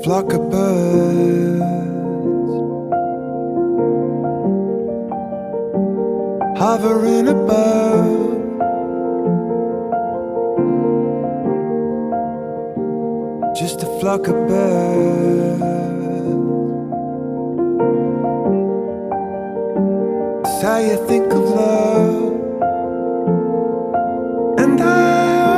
flock of birds hovering above. Just a flock of birds. It's how you think of